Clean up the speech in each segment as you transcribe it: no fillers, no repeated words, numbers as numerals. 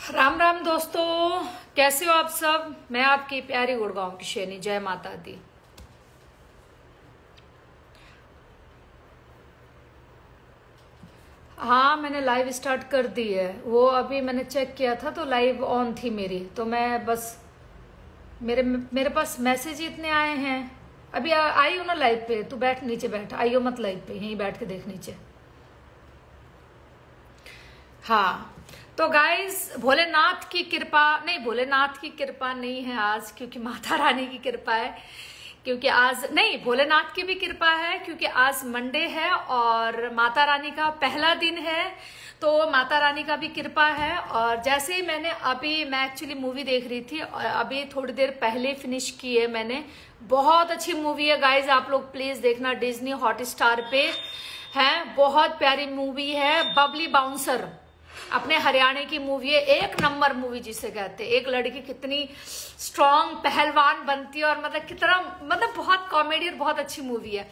राम राम दोस्तों, कैसे हो आप सब। मैं आपकी प्यारी गुड़गांव की शैनी। जय माता दी। हाँ, मैंने लाइव स्टार्ट कर दी है। वो अभी मैंने चेक किया था तो लाइव ऑन थी मेरी, तो मैं बस मेरे मेरे पास मैसेज ही इतने आए हैं। अभी आई हो ना लाइव पे, तू बैठ नीचे बैठ, आइयो मत लाइव पे, यहीं बैठ के देख नीचे। हाँ, तो गाइस भोलेनाथ की कृपा नहीं, भोलेनाथ की कृपा नहीं है आज, क्योंकि माता रानी की कृपा है। क्योंकि आज नहीं, भोलेनाथ की भी कृपा है क्योंकि आज मंडे है और माता रानी का पहला दिन है, तो माता रानी का भी कृपा है। और जैसे ही मैं एक्चुअली मूवी देख रही थी और अभी थोड़ी देर पहले फिनिश की है मैंने। बहुत अच्छी मूवी है गाइज, आप लोग प्लीज देखना, डिज्नी हॉटस्टार पे है। बहुत प्यारी मूवी है, बबली बाउंसर, अपने हरियाणा की मूवी है। एक नंबर मूवी जिसे कहते हैं। एक लड़की कितनी स्ट्रॉन्ग पहलवान बनती है और मतलब बहुत कॉमेडी और बहुत अच्छी मूवी है।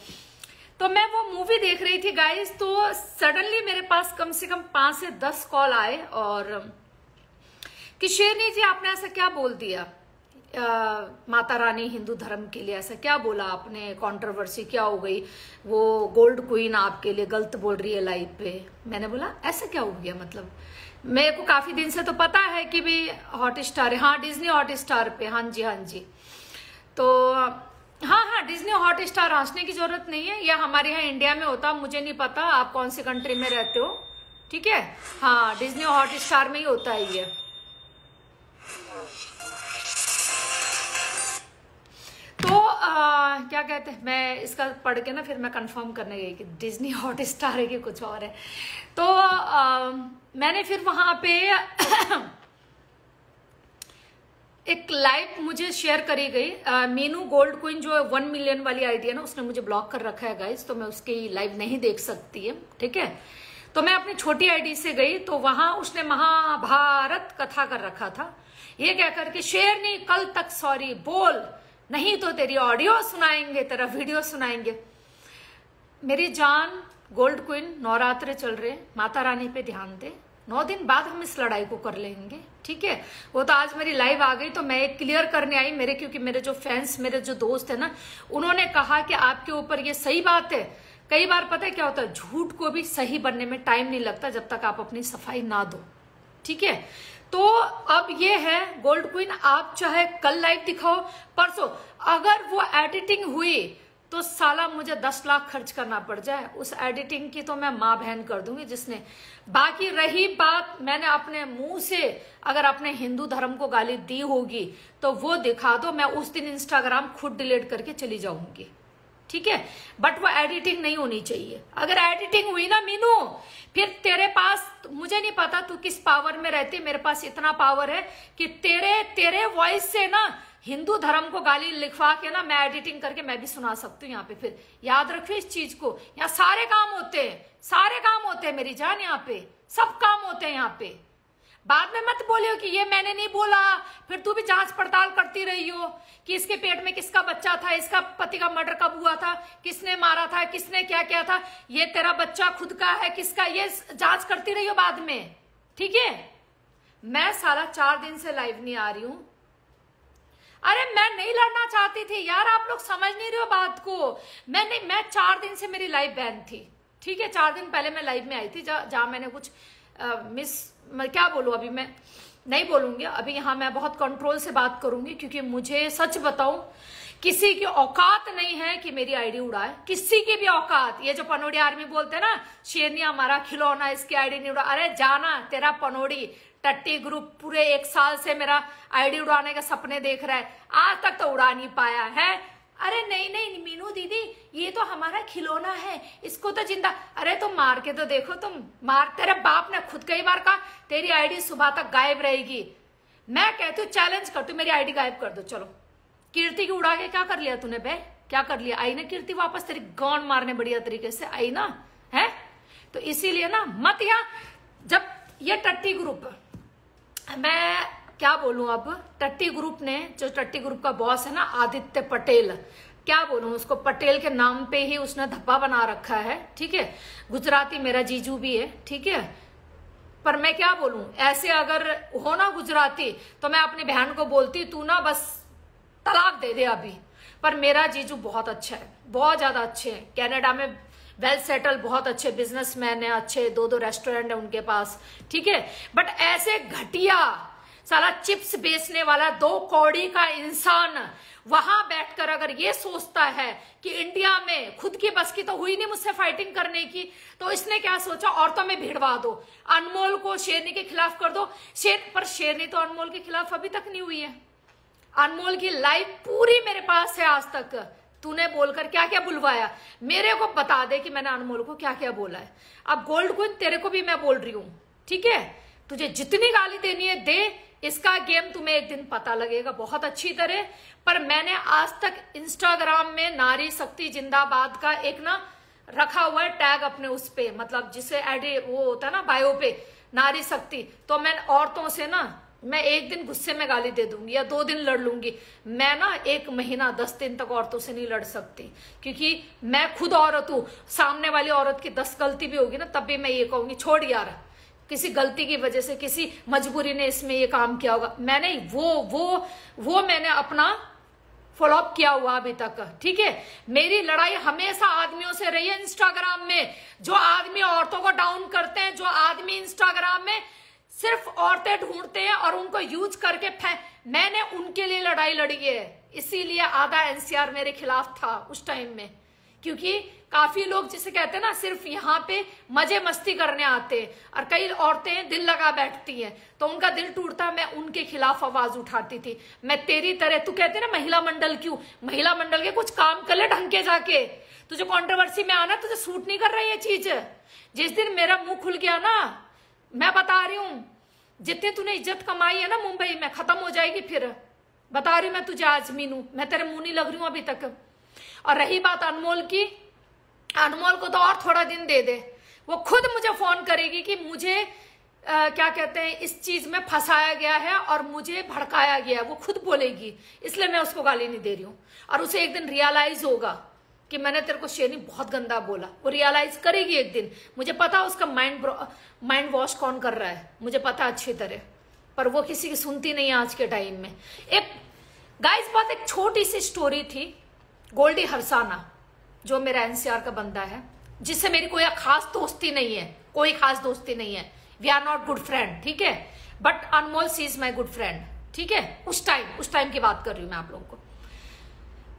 तो मैं वो मूवी देख रही थी गाइस, तो सडनली मेरे पास कम से कम 5 से 10 कॉल आए और कि शेरनी जी आपने ऐसा क्या बोल दिया, माता रानी हिंदू धर्म के लिए ऐसा क्या बोला आपने, कंट्रोवर्सी क्या हो गई, वो गोल्ड क्वीन आपके लिए गलत बोल रही है लाइव पे। मैंने बोला ऐसा क्या हो गया, मतलब मेरे को काफी दिन से तो पता है कि भी हॉटस्टार है, हाँ डिज्नी हॉटस्टार पे, हाँ जी हाँ जी। तो हाँ, डिज्नी हॉटस्टार, हंसने की जरूरत नहीं है, यह हमारे यहाँ इंडिया में होता, मुझे नहीं पता आप कौन सी कंट्री में रहते हो, ठीक है। हाँ, डिज्नी हॉटस्टार में ही होता है ये। तो क्या कहते हैं, मैं इसका पढ़ के ना फिर मैं कंफर्म करने गई कि डिज्नी हॉटस्टार है कि कुछ और है। तो मैंने फिर वहां पे एक लाइव मुझे शेयर करी गई। मीनू गोल्ड क्वीन जो 1 मिलियन वाली आईडी है ना, उसने मुझे ब्लॉक कर रखा है गाइस, तो मैं उसकी लाइव नहीं देख सकती है, ठीक है। तो मैं अपनी छोटी आईडी से गई, तो वहां उसने महाभारत कथा कर रखा था। ये कह करके शेरनी कल तक सॉरी बोल, नहीं तो तेरी ऑडियो सुनाएंगे, तेरा वीडियो सुनाएंगे। मेरी जान गोल्ड क्वीन, नवरात्रे चल रहे, माता रानी पे ध्यान दे, 9 दिन बाद हम इस लड़ाई को कर लेंगे, ठीक है। वो तो आज मेरी लाइव आ गई तो मैं एक क्लियर करने आई मेरे, क्योंकि मेरे जो फैंस, मेरे जो दोस्त है ना, उन्होंने कहा कि आपके ऊपर ये सही बात है। कई बार पता है क्या होता है, झूठ को भी सही बनने में टाइम नहीं लगता जब तक आप अपनी सफाई ना दो, ठीक है। तो अब ये है गोल्ड क्वीन, आप चाहे कल लाइव दिखाओ, परसों, अगर वो एडिटिंग हुई तो साला मुझे 10 लाख खर्च करना पड़ जाए, उस एडिटिंग की तो मैं माँ बहन कर दूंगी जिसने। बाकी रही बात, मैंने अपने मुंह से अगर अपने हिंदू धर्म को गाली दी होगी तो वो दिखा दो, मैं उस दिन इंस्टाग्राम खुद डिलीट करके चली जाऊंगी, ठीक है। बट वो एडिटिंग नहीं होनी चाहिए। अगर एडिटिंग हुई ना मीनू, फिर तेरे पास, मुझे नहीं पता तू किस पावर में रहती, मेरे पास इतना पावर है कि तेरे वॉइस से ना हिंदू धर्म को गाली लिखवा के ना मैं एडिटिंग करके मैं भी सुना सकती हूँ यहाँ पे। फिर याद रखिए इस चीज को, यहाँ सारे काम होते हैं, सारे काम होते हैं मेरी जान, यहाँ पे सब काम होते हैं यहाँ पे। बाद में मत बोलियो कि ये मैंने नहीं बोला, फिर तू भी जांच पड़ताल करती रही हो कि इसके पेट में किसका बच्चा था, इसका पति का मर्डर कब हुआ था, किसने मारा था, किसने क्या किया था, ये तेरा बच्चा खुद का है किसका, ये जांच करती रही हो बाद में, ठीक है। मैं साला 4 दिन से लाइव नहीं आ रही हूं। अरे मैं नहीं लड़ना चाहती थी यार, आप लोग समझ नहीं रहे हो बात को। मैं 4 दिन से मेरी लाइव बैन थी, ठीक है। 4 दिन पहले मैं लाइव में आई थी जहां मैंने कुछ मैं क्या बोलूं, अभी मैं नहीं बोलूंगी। अभी यहाँ मैं बहुत कंट्रोल से बात करूंगी, क्योंकि मुझे सच बताऊं किसी की औकात नहीं है कि मेरी आईडी उड़ाए, किसी की भी औकात। ये जो पनोड़ी आर्मी बोलते हैं ना, शेरनी हमारा खिलौना, इसकी आईडी नहीं उड़ा, अरे जाना तेरा पनोड़ी टट्टी ग्रुप पूरे 1 साल से मेरा आईडी उड़ाने के सपने देख रहा है, आज तक तो उड़ा नहीं पाया है। अरे नहीं मीनू दीदी, ये तो हमारा खिलौना है, इसको तो जिंदा, अरे तुम मार के तो देखो, तुम मार, तेरे बाप ने खुद कई बार कहा तेरी आईडी सुबह तक गायब रहेगी। मैं कहती हूँ चैलेंज करती हूँ, मेरी आईडी गायब कर दो, चलो। कीर्ति की उड़ा के क्या कर लिया तूने बे, क्या कर लिया, आई ना कीर्ति वापस तेरी गांड मारने बढ़िया तरीके से आई ना, है। तो इसीलिए ना मत, यहाँ जब ये टट्टी ग्रुप, मैं क्या बोलूं अब, टट्टी ग्रुप ने, जो टट्टी ग्रुप का बॉस है ना आदित्य पटेल, क्या बोलूं उसको, पटेल के नाम पे ही उसने धब्बा बना रखा है, ठीक है। गुजराती मेरा जीजू भी है, ठीक है। पर मैं क्या बोलूं, ऐसे अगर हो ना गुजराती तो मैं अपनी बहन को बोलती तू ना बस तलाक दे दे अभी। पर मेरा जीजू बहुत अच्छा है, बहुत ज्यादा अच्छे हैं, कनाडा में वेल सेटल, बहुत अच्छे बिजनेसमैन है, अच्छे 2-2 रेस्टोरेंट है उनके पास, ठीक है। बट ऐसे घटिया साला चिप्स बेचने वाला 2 कौड़ी का इंसान वहां बैठकर अगर ये सोचता है कि इंडिया में खुद की बस की तो हुई नहीं मुझसे फाइटिंग करने की, तो इसने क्या सोचा, औरतों में भिड़वा दो, अनमोल को शेरनी के खिलाफ कर दो। पर शेरनी तो अनमोल के खिलाफ अभी तक नहीं हुई है। अनमोल की लाइफ पूरी मेरे पास है आज तक। तूने बोलकर क्या क्या बुलवाया, मेरे को बता दे कि मैंने अनमोल को क्या क्या बोला है। अब गोल्ड क्वीन तेरे को भी मैं बोल रही हूं, ठीक है, तुझे जितनी गाली देनी है दे, इसका गेम तुम्हें एक दिन पता लगेगा बहुत अच्छी तरह। पर मैंने आज तक इंस्टाग्राम में नारी शक्ति जिंदाबाद का एक ना रखा हुआ है टैग अपने उस पे, मतलब जिसे एड वो होता है ना बायो पे, नारी शक्ति। तो मैं औरतों से ना मैं एक दिन गुस्से में गाली दे दूंगी या 2 दिन लड़ लूंगी, मैं ना 1 महीना 10 दिन तक औरतों से नहीं लड़ सकती, क्योंकि मैं खुद औरत हूं। सामने वाली औरत की 10 गलती भी होगी ना तब भी मैं ये कहूंगी छोड़ यार, किसी गलती की वजह से, किसी मजबूरी ने इसमें ये काम किया होगा। मैंने वो मैंने अपना फॉलोअप किया हुआ अभी तक, ठीक है। मेरी लड़ाई हमेशा आदमियों से रही है इंस्टाग्राम में, जो आदमी औरतों को डाउन करते हैं, जो आदमी इंस्टाग्राम में सिर्फ औरतें ढूंढते हैं और उनको यूज करके मैंने उनके लिए लड़ाई लड़ी है। इसीलिए आधा एनसीआर मेरे खिलाफ था उस टाइम में, क्योंकि काफी लोग जिसे कहते हैं ना सिर्फ यहाँ पे मजे मस्ती करने आते हैं, और कई औरतें दिल लगा बैठती हैं तो उनका दिल टूटता, मैं उनके खिलाफ आवाज उठाती थी। मैं तेरी तरह, तू कहते ना महिला मंडल क्यों, महिला मंडल के कुछ काम कर ले ढंग के जाके, तुझे कंट्रोवर्सी में आना, तुझे सूट नहीं कर रहा ये चीज। जिस दिन मेरा मुंह खुल गया ना, मैं बता रही हूं, जितने तूने इज्जत कमाई है ना मुंबई में, खत्म हो जाएगी फिर, बता रही हूं मैं तुझे आज मीनू, मैं तेरे मुंह नहीं लग रही हूं अभी तक। और रही बात अनमोल की, अनमोल को तो और थोड़ा दिन दे दे, वो खुद मुझे फोन करेगी कि मुझे क्या कहते हैं इस चीज में फंसाया गया है और मुझे भड़काया गया है, वो खुद बोलेगी, इसलिए मैं उसको गाली नहीं दे रही हूँ। और उसे एक दिन रियलाइज होगा कि मैंने तेरे को शेरनी बहुत गंदा बोला, वो रियलाइज करेगी एक दिन। मुझे पता उसका माइंड वॉश कौन कर रहा है, मुझे पता अच्छी तरह, पर वो किसी की सुनती नहीं है आज के टाइम में। एक गाइस बात, एक छोटी सी स्टोरी थी, गोल्डी हरसाना जो मेरा एनसीआर का बंदा है, जिससे मेरी कोई खास दोस्ती नहीं है, कोई खास दोस्ती नहीं है, we are not good friend, ठीक है, but Anmol she is my good friend, ठीक है। उस टाइम की बात कर रही हूं मैं आप लोगों को।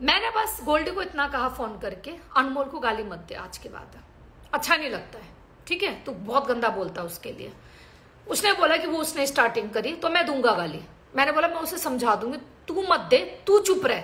मैंने बस गोल्डी को इतना कहा फोन करके, अनमोल को गाली मत दे आज के बाद, अच्छा नहीं लगता है, ठीक है, तू बहुत गंदा बोलता है उसके लिए। उसने बोला कि वो उसने स्टार्टिंग करी तो मैं दूंगा गाली। मैंने बोला मैं उसे समझा दूंगी, तू मत दे, तू चुप रह,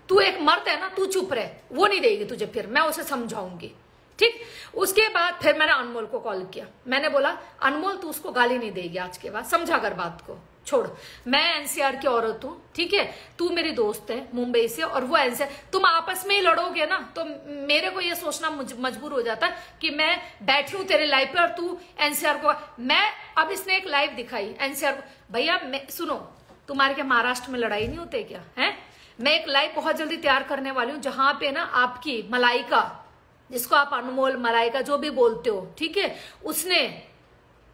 तू एक मर्द है ना, तू चुप रह, वो नहीं देगी तुझे, फिर मैं उसे समझाऊंगी, ठीक। उसके बाद फिर मैंने अनमोल को कॉल किया, मैंने बोला अनमोल तू उसको गाली नहीं देगी आज के बाद, समझा कर बात को, छोड़, मैं एनसीआर की औरत हूं, ठीक है, तू मेरी दोस्त है मुंबई से और वो एनसीआर, तुम आपस में ही लड़ोगे ना तो मेरे को ये सोचना मजबूर हो जाता है कि मैं बैठी हूं तेरे लाइव पे और तू एनसीआर को। मैं अब इसने एक लाइव दिखाई एनसीआर को, भैया सुनो, तुम्हारे क्या महाराष्ट्र में लड़ाई नहीं होते क्या है? मैं एक लाइव बहुत जल्दी तैयार करने वाली हूँ जहां पे ना आपकी मलाइका, जिसको आप अनमोल मलाइका जो भी बोलते हो, ठीक है, उसने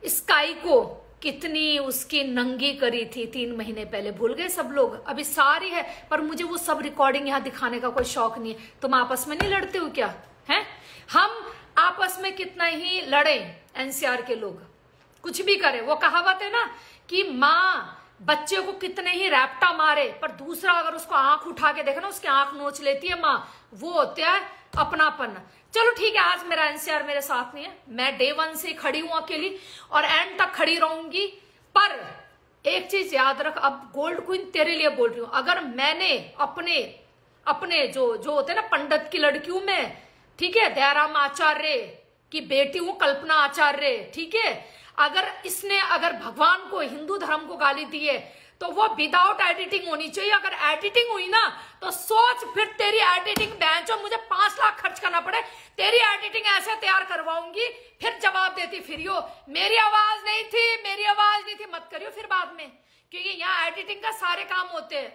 स्काई को कितनी उसकी नंगी करी थी 3 महीने पहले, भूल गए सब लोग, अभी सारी है, पर मुझे वो सब रिकॉर्डिंग यहाँ दिखाने का कोई शौक नहीं है। तुम आपस में नहीं लड़ते हो क्या है? हम आपस में कितना ही लड़े, एनसीआर के लोग कुछ भी करे, वो कहावत है ना कि माँ बच्चे को कितने ही रैप्टा मारे पर दूसरा अगर उसको आंख उठा के देखे ना, उसकी आंख नोच लेती है माँ, वो होता है अपनापन। चलो ठीक है, आज मेरा एनसीआर मेरे साथ नहीं है, मैं डे 1 से खड़ी हूं अकेली और एंड तक खड़ी रहूंगी। पर एक चीज याद रख, अब गोल्ड क्वीन तेरे लिए बोल रही हूं, अगर मैंने अपने जो होते ना पंडित की लड़कियों में, ठीक है, दयाराम आचार्य की बेटी हूं कल्पना आचार्य, ठीक है, अगर भगवान को, हिंदू धर्म को गाली दी है तो वो विदाउट एडिटिंग होनी चाहिए। अगर एडिटिंग हुई ना तो सोच, फिर तेरी एडिटिंग बेंच और मुझे 5 लाख खर्च करना पड़े, तेरी एडिटिंग ऐसे तैयार करवाऊंगी, फिर जवाब देती फिरियो मेरी आवाज नहीं थी, मत करियो फिर बाद में, क्योंकि यहाँ एडिटिंग का सारे काम होते हैं,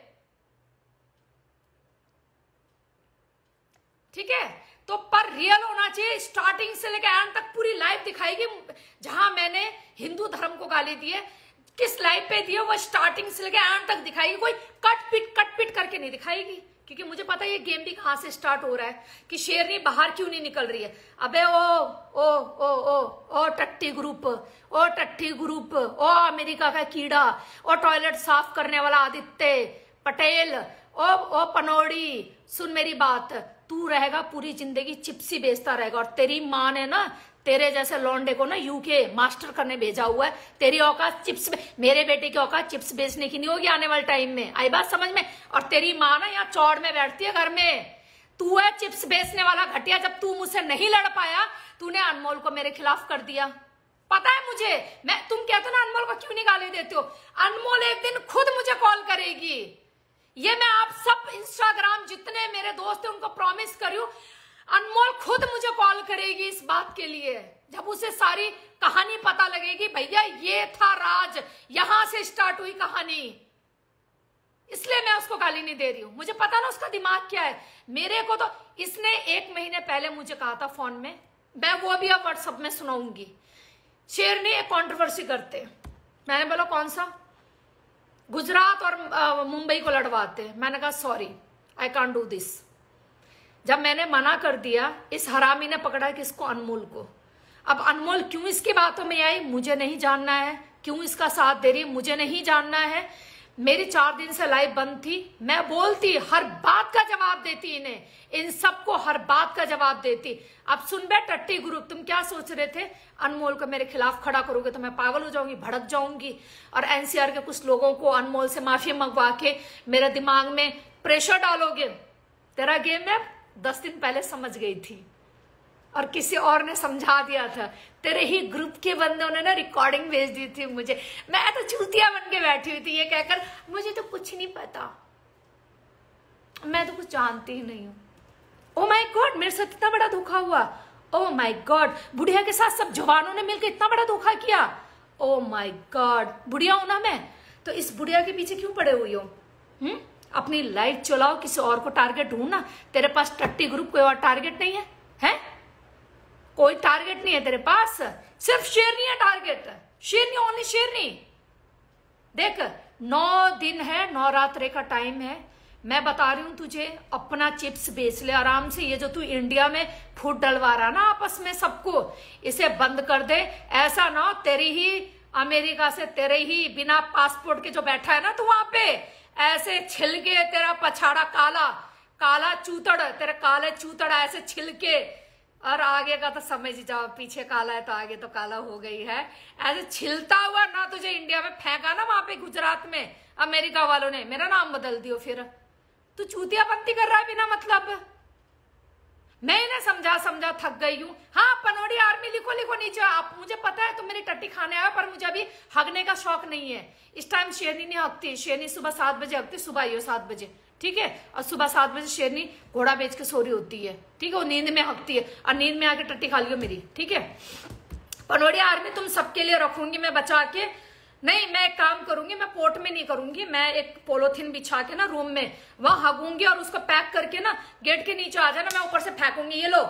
ठीक है। तो पर रियल होना चाहिए। स्टार्टिंग से लेकर एंड तक पूरी लाइव दिखाएगी। जहां मैंने हिंदू धर्म को गाली दी है, किस लाइव पे दी है, वो स्टार्टिंग से लेकर एंड तक दिखाएगी। कोई कट पिट करके नहीं दिखाएगी, क्योंकि मुझे पता है ये गेम भी कहां से स्टार्ट हो रहा है कि शेरनी बाहर क्यों नहीं निकल रही है। अबे ओ टट्टी ग्रुप, ओ टट्टी ग्रुप, ओ अमेरिका का कीड़ा, ओ टॉयलेट साफ करने वाला आदित्य पटेल, ओ पनौड़ी, सुन मेरी बात, तू रहेगा पूरी जिंदगी चिप्स ही बेचता रहेगा। और तेरी माँ ने ना तेरे जैसे लौंडे को ना यूके मास्टर करने भेजा हुआ है। तेरी औकात चिप्स, मेरे बेटे की औकात चिप्स बेचने की नहीं होगी आने वाले टाइम में, आई बात समझ में। और तेरी माँ ना यहाँ चौड़ में बैठती है घर में, तू है चिप्स बेचने वाला घटिया। जब तू मुझसे नहीं लड़ पाया, तूने अनमोल को मेरे खिलाफ कर दिया, पता है मुझे। तुम कहते ना अनमोल को क्यों नहीं गाली देते हो, अनमोल एक दिन खुद मुझे कॉल करेगी। ये मैं आप सब इंस्टाग्राम जितने मेरे दोस्त हैं उनको प्रॉमिस करी हूं, अनमोल खुद मुझे कॉल करेगी इस बात के लिए, जब उसे सारी कहानी पता लगेगी। भैया ये था राज, यहां से स्टार्ट हुई कहानी, इसलिए मैं उसको गाली नहीं दे रही हूं। मुझे पता ना उसका दिमाग क्या है। मेरे को तो इसने 1 महीने पहले मुझे कहा था फोन में, मैं वो भी अब व्हाट्सएप में सुनाऊंगी। शेरनी एक कॉन्ट्रोवर्सी करते, मैंने बोला कौन सा, गुजरात और मुंबई को लड़वाते। मैंने कहा sorry, I can't do this. जब मैंने मना कर दिया, इस हरामी ने पकड़ा किसको, अनमोल को। अब अनमोल क्यों इसकी बातों में आई मुझे नहीं जानना है, क्यों इसका साथ दे रही है मुझे नहीं जानना है। मेरी 4 दिन से लाइव बंद थी, मैं बोलती, हर बात का जवाब देती इन्हें, इन सबको हर बात का जवाब देती। अब सुन बे टट्टी ग्रुप, तुम क्या सोच रहे थे, अनमोल को मेरे खिलाफ खड़ा करोगे तो मैं पागल हो जाऊंगी, भड़क जाऊंगी, और एनसीआर के कुछ लोगों को अनमोल से माफी मंगवा के मेरे दिमाग में प्रेशर डालोगे। तेरा गेम मैं 10 दिन पहले समझ गई थी, और किसी और ने समझा दिया था। तेरे ही ग्रुप के बंदों ने ना रिकॉर्डिंग भेज दी थी मुझे, मैं तो चूतिया बन के बैठी हुई थी ये कहकर मुझे तो कुछ नहीं पता, मैं तो कुछ जानती ही नहीं हूं। ओ माय गॉड, मेरे साथ इतना बड़ा धोखा हुआ। ओ माय गॉड, बुढ़िया के साथ सब जवानों ने मिलकर इतना बड़ा धोखा किया। ओ माय गॉड, बुढ़िया हूं ना मैं, तो इस बुढ़िया के पीछे क्यों पड़े हुई हो? अपनी लाइफ चलाओ, किसी और को टारगेट ढूंढना। तेरे पास टट्टी ग्रुप कोई और टारगेट नहीं है, हैं? कोई टारगेट नहीं है तेरे पास, सिर्फ शेरनी है टारगेट, शेरनी, ओनली शेरनी। देख 9 दिन है, नवरात्रे का टाइम है, मैं बता रही हूं तुझे, अपना चिप्स बेच ले आराम से। ये जो तू इंडिया में फूट डलवा रहा ना आपस में सबको, इसे बंद कर दे। ऐसा ना हो तेरी ही अमेरिका से, तेरे ही बिना पासपोर्ट के जो बैठा है ना तू वहां पे, ऐसे छिलके तेरा पछाड़ा काला काला चूतड़, तेरे काले चूतड़ ऐसे छिलके, और आगे का तो समझ जाओ, पीछे काला है तो आगे तो काला हो गई है, ऐसे छिलता हुआ ना तुझे इंडिया में फेंका ना वहां पे गुजरात में, अमेरिका वालों ने मेरा नाम बदल दियो। फिर तू चूतियापंती कर रहा है बिना मतलब। मैं इन्हें समझा थक गई हूँ। हाँ, पनौड़ी आर्मी लिखो नीचे। आप, मुझे पता है तुम मेरी टट्टी खाने आए, पर मुझे अभी हगने का शौक नहीं है। इस टाइम शेरनी नहीं हगती, शेरनी सुबह 7 बजे हगती, सुबह आई हो 7 बजे, ठीक है। और सुबह 7 बजे शेरनी घोड़ा बेच के सो रही होती है, ठीक है, वो नींद में हगती है, और नींद में आके टट्टी खा लियो मेरी, ठीक है। पनौड़ी आर्मी तुम सबके लिए रखूंगी मैं बचा के। नहीं, मैं एक काम करूंगी, मैं पोर्ट में नहीं करूंगी, मैं एक पोलोथीन बिछा के ना रूम में वहां हगूंगी, और उसको पैक करके ना गेट के नीचे आ जाना, मैं ऊपर से फेंकूंगी, ये लो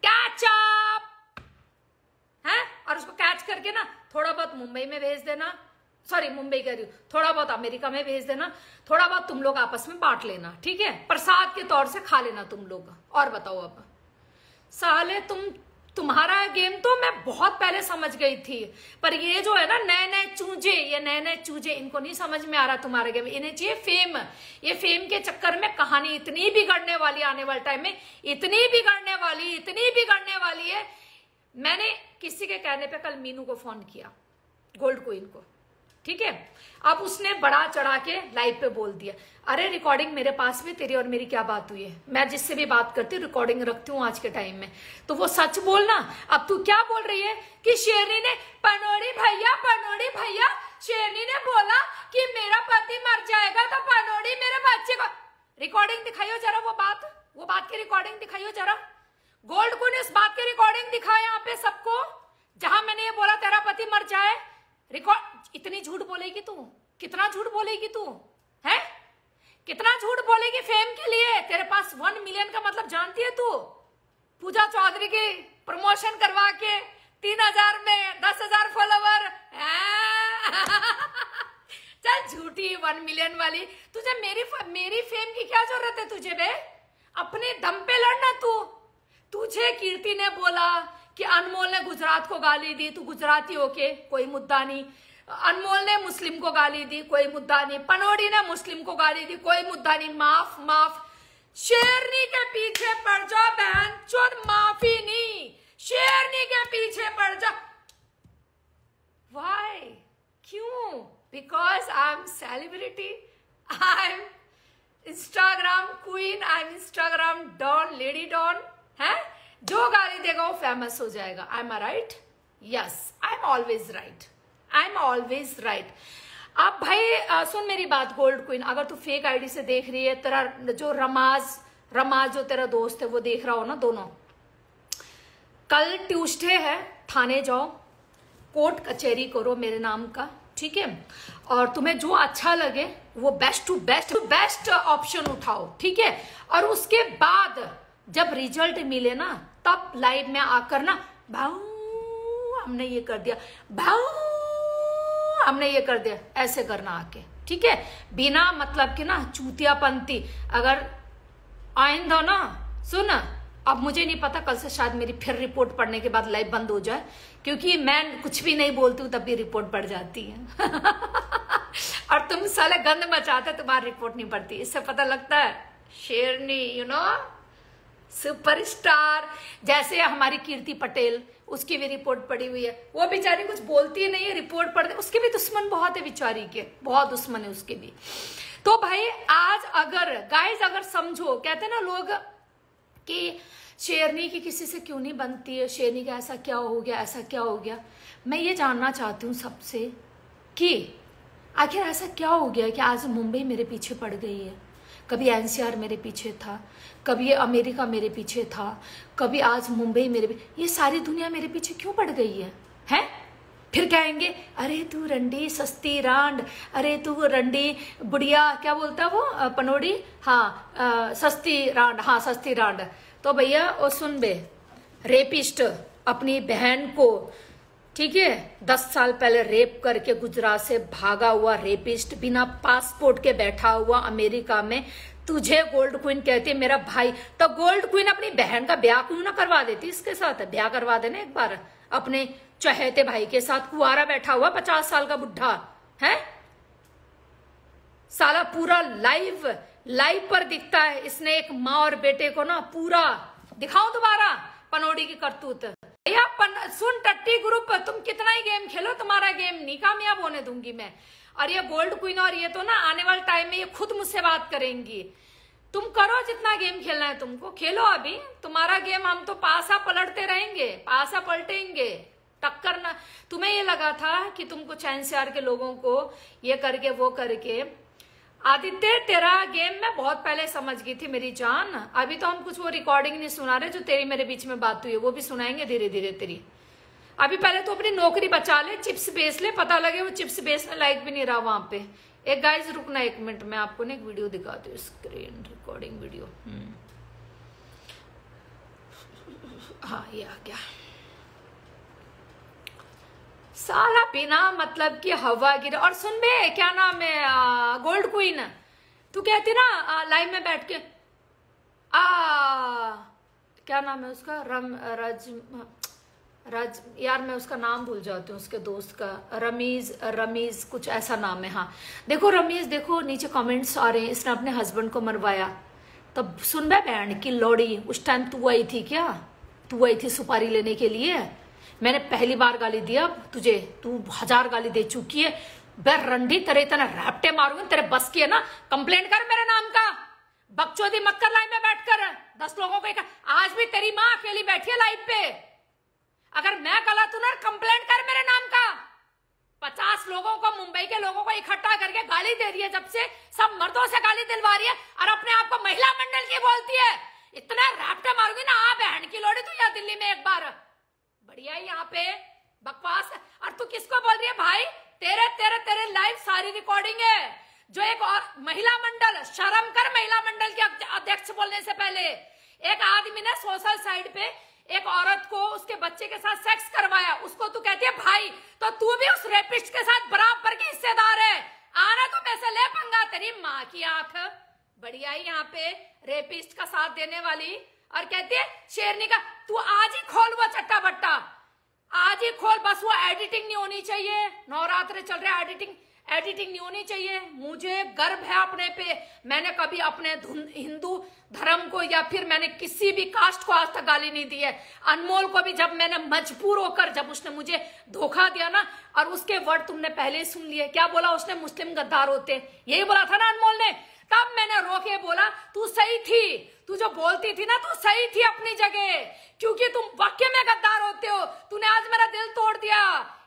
कैचअप है, और उसको कैच करके ना थोड़ा बहुत मुंबई में भेज देना, सॉरी मुंबई कह रही हूँ, थोड़ा बहुत अमेरिका में भेज देना, थोड़ा बहुत तुम लोग आपस में बांट लेना, ठीक है, प्रसाद के तौर से खा लेना तुम लोग। और बताओ अब साले, तुम्हारा गेम तो मैं बहुत पहले समझ गई थी, पर ये जो है ना नए नए चूजे, इनको नहीं समझ में आ रहा तुम्हारा गेम। इन्हें चाहिए फेम, ये फेम के चक्कर में कहानी इतनी बिगड़ने वाली आने वाले टाइम में, इतनी बिगड़ने वाली है। मैंने किसी के कहने पे कल मीनू को फोन किया, गोल्ड क्वीन को, ठीक है। अब उसने बड़ा चढ़ा के लाइव पे बोल दिया, अरे रिकॉर्डिंग मेरे पास में, तेरी और मेरी क्या बात हुई है, मैं जिससे भी बात करती हूँ रिकॉर्डिंग रखती हूँ आज के टाइम में, तो वो सच बोलना। अब तू क्या बोल रही है कि शेरनी ने, पनौड़ी भैया शेरनी ने बोला कि मेरा पति मर जाएगा तो पनौड़ी मेरे बच्चे को, रिकॉर्डिंग दिखाइयो जरा, वो बात की रिकॉर्डिंग दिखाइयो जरा। गोल्ड को ने इस बात की रिकॉर्डिंग दिखाया यहाँ पे सबको, जहां मैंने ये बोला तेरा पति मर जाए। रिकॉर्ड, इतनी झूठ बोलेगी तू, कितना झूठ बोलेगी तू, है कितना झूठ बोलेगी फेम के लिए। तेरे पास 1 मिलियन का मतलब जानती है तू, पूजा चौधरी की प्रमोशन करवा के 3000 में 10,000 फॉलोवर। चल झूठी 1 मिलियन वाली, तुझे मेरी फेम की क्या जरूरत है तुझे बे? अपने दम पे लड़ना तू। तुझे कीर्ति ने बोला कि अनमोल ने गुजरात को गाली दी, तू गुजराती होके, कोई मुद्दा नहीं। अनमोल ने मुस्लिम को गाली दी, कोई मुद्दा नहीं। पनोड़ी ने मुस्लिम को गाली दी, कोई मुद्दा नहीं। माफ माफ। शेरनी के पीछे पड़ जाओ बहन चोद, माफी नहीं, शेरनी के पीछे पड़ जा। वाई? क्यों? Because I am celebrity, I am Instagram queen, I am Instagram don, lady don है। जो गाली देगा वो फेमस हो जाएगा। I am right? Yes, I am always right, I am always right. अब भाई सुन मेरी बात गोल्ड क्वीन, अगर तू फेक आईडी से देख रही है, तेरा जो रमाज जो तेरा दोस्त है वो देख रहा हो ना, दोनों, कल ट्यूसडे है, थाने जाओ, कोर्ट कचहरी करो मेरे नाम का, ठीक है? और तुम्हें जो अच्छा लगे वो बेस्ट टू बेस्ट ऑप्शन उठाओ, ठीक है? और उसके बाद जब रिजल्ट मिले ना, तब लाइव में आकर ना, भाऊ हमने ये कर दिया, भाऊ हमने ये कर दिया, ऐसे करना आके, ठीक है? बिना मतलब के ना चूतियापंती। अगर आइंदा ना, सुन, अब मुझे नहीं पता, कल से शायद मेरी फिर रिपोर्ट पढ़ने के बाद लाइव बंद हो जाए, क्योंकि मैं कुछ भी नहीं बोलती हूँ तब भी रिपोर्ट पड़ जाती है। और तुम साले गंद मचाते, तुम्हारी रिपोर्ट नहीं पड़ती। इससे पता लगता है शेरनी, यू नो, सुपरस्टार। जैसे हमारी कीर्ति पटेल, उसकी भी रिपोर्ट पड़ी हुई है, वो बेचारी कुछ बोलती नहीं है, रिपोर्ट पढ़ दे, उसके भी दुश्मन बहुत है बेचारी के, बहुत दुश्मन है उसके भी। तो भाई आज अगर गाइस, अगर समझो, कहते ना लोग कि शेरनी की किसी से क्यों नहीं बनती है, शेरनी का ऐसा क्या हो गया, ऐसा क्या हो गया। मैं ये जानना चाहती हूँ सबसे कि आखिर ऐसा क्या हो गया कि आज मुंबई मेरे पीछे पड़ गई है। कभी एनसीआर मेरे पीछे था, कभी अमेरिका मेरे पीछे था, कभी आज मुंबई ये सारी दुनिया मेरे पीछे क्यों पड़ गई है? हैं? फिर कहेंगे अरे तू रंडी सस्ती रांड, अरे तू रंडी बुढ़िया, क्या बोलता वो पनोड़ी, हाँ सस्ती रांड, हाँ सस्ती रांड। तो भैया वो सुन बे, रेपिस्ट अपनी बहन को, ठीक है, 10 साल पहले रेप करके गुजरात से भागा हुआ रेपिस्ट, बिना पासपोर्ट के बैठा हुआ अमेरिका में, तुझे गोल्ड क्वीन कहती है मेरा भाई। तो गोल्ड क्वीन अपनी बहन का ब्याह क्यों ना करवा देती? इसके साथ ब्याह करवा देना एक बार अपने चहेते भाई के साथ। कुआरा बैठा हुआ 50 साल का बुढ़ा है, साला पूरा लाइव पर दिखता है। इसने एक माँ और बेटे को ना पूरा दिखाऊं दोबारा पनोड़ी की करतूत। सुन टट्टी ग्रुप, तुम कितना ही गेम खेलो, तुम्हारा गेम नहीं कामयाब होने दूंगी मैं। और ये गोल्ड क्वीन और ये तो ना आने वाले टाइम में ये खुद मुझसे बात करेंगी। तुम करो जितना गेम खेलना है तुमको, खेलो अभी, तुम्हारा गेम हम तो पासा पलटते रहेंगे, पासा पलटेंगे, टक्कर ना। तुम्हें ये लगा था कि तुम कुछ एनसीआर के लोगों को ये करके वो करके, आदित्य तेरा गेम मैं बहुत पहले समझ गई थी मेरी जान। अभी तो हम कुछ वो रिकॉर्डिंग नहीं सुना रहे जो तेरी मेरे बीच में बात हुई है, वो भी सुनाएंगे धीरे धीरे तेरी। अभी पहले तो अपनी नौकरी बचा ले, चिप्स बेच ले, पता लगे वो चिप्स बेचने लायक भी नहीं रहा वहां पे। एक गाइस रुकना 1 मिनट, मैं आपको ना एक वीडियो दिखाती हूँ, स्क्रीन रिकॉर्डिंग वीडियो। हाँ ये आ गया। साला बिना मतलब की हवा गिरे। और सुन बे, क्या नाम है गोल्ड क्वीन, तू कहती ना लाइव में बैठ के क्या नाम है उसका, राज यार मैं उसका नाम भूल जाती हूँ, उसके दोस्त का, रमीज कुछ ऐसा नाम है। हाँ देखो रमीज, देखो नीचे कमेंट्स आ रहे हैं, इसने अपने हस्बैंड को मरवाया। तब सुन बे बैंड की लौड़ी, उस टाइम तू आई थी क्या? तू आई थी सुपारी लेने के लिए? मैंने पहली बार गाली दिया तुझे, तू 1000 गाली दे चुकी है। बे रंडी, तेरे इतना रैप्टे मारूंगी, तेरे बस की है ना, कंप्लेंट कर मेरे नाम का। बकचोदी मत कर लाइव में बैठकर 10 लोगों को। आज भी तेरी माँ अकेली बैठी है लाइव पे, अगर मैं गलत हूं ना कंप्लेंट कर मेरे नाम का। 50 लोगों को, मुंबई के लोगों को इकट्ठा करके गाली दे रही है, जब से सब मर्दों से गाली दिलवा रही है और अपने आप को महिला मंडल की बोलती है। इतना रैप्टे मारूंगी ना, बहन की लोड़ी, तू या दिल्ली में एक बार बढ़िया यहाँ पे बकवास। और तू किसको बोल रही है भाई? तेरे लाइव सारी रिकॉर्डिंग है। जो एक और महिला मंडल, शर्म कर महिला मंडल के अध्यक्ष बोलने से पहले। एक आदमी ने सोशल साइट पे एक औरत को उसके बच्चे के साथ सेक्स करवाया, उसको तू कहती है भाई, तो तू भी उस रेपिस्ट के साथ बराबर की हिस्सेदार है। आना तो पैसे ले पंगा, तेरी माँ की आंख बढ़िया ही यहाँ पे रेपिस्ट का साथ देने वाली, और कहती है शेरनी का, तू आज ही खोल वो चट्टा बट्टा, आज ही खोल, बस वो एडिटिंग नहीं होनी चाहिए। नवरात्र चल रहे, एडिटिंग नहीं होनी चाहिए। मुझे गर्व है अपने पे, मैंने कभी अपने हिंदू धर्म को या फिर मैंने किसी भी कास्ट को आज तक गाली नहीं दी है। अनमोल को भी जब मैंने मजबूर होकर, जब उसने मुझे धोखा दिया ना, और उसके वर्ड तुमने पहले ही सुन लिए, क्या बोला उसने, मुस्लिम गद्दार होते, यही बोला था ना अनमोल ने। तब मैंने रोके बोला तू सही थी, तू जो बोलती थी ना तू सही थी अपनी जगह, क्योंकि तुम वाकई में गद्दार होते हो। तूने आज मेरा दिल तोड़ दिया,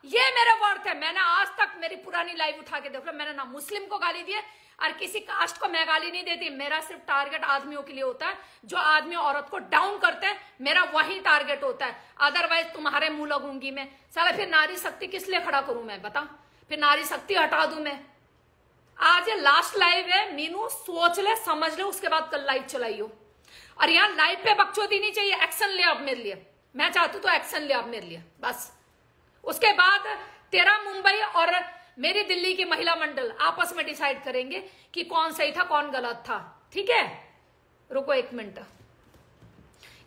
ये मेरे वर्ड थे। मैंने आज तक मेरी पुरानी लाइफ उठा के देख लो, मैंने ना मुस्लिम को गाली दी है और किसी कास्ट को मैं गाली नहीं देती। मेरा सिर्फ टारगेट आदमियों के लिए होता है, जो आदमी औरत को डाउन करते हैं, मेरा वही टारगेट होता है। अदरवाइज तुम्हारे मुंह लगूंगी मैं, साला फिर नारी शक्ति किस लिए खड़ा करूं मैं, बता, फिर नारी शक्ति हटा दूं मैं। आज ये लास्ट लाइव है मीनू, सोच ले समझ ले, उसके बाद कल लाइव चलाइयो। और यहाँ लाइव पे बकचोदी नहीं चाहिए, एक्शन ले अब मेरे लिए, मैं चाहती हूँ तो एक्शन ले अब मेरे लिए बस। उसके बाद तेरा मुंबई और मेरी दिल्ली की महिला मंडल आपस में डिसाइड करेंगे कि कौन सही था कौन गलत था, ठीक है। रुको एक मिनट,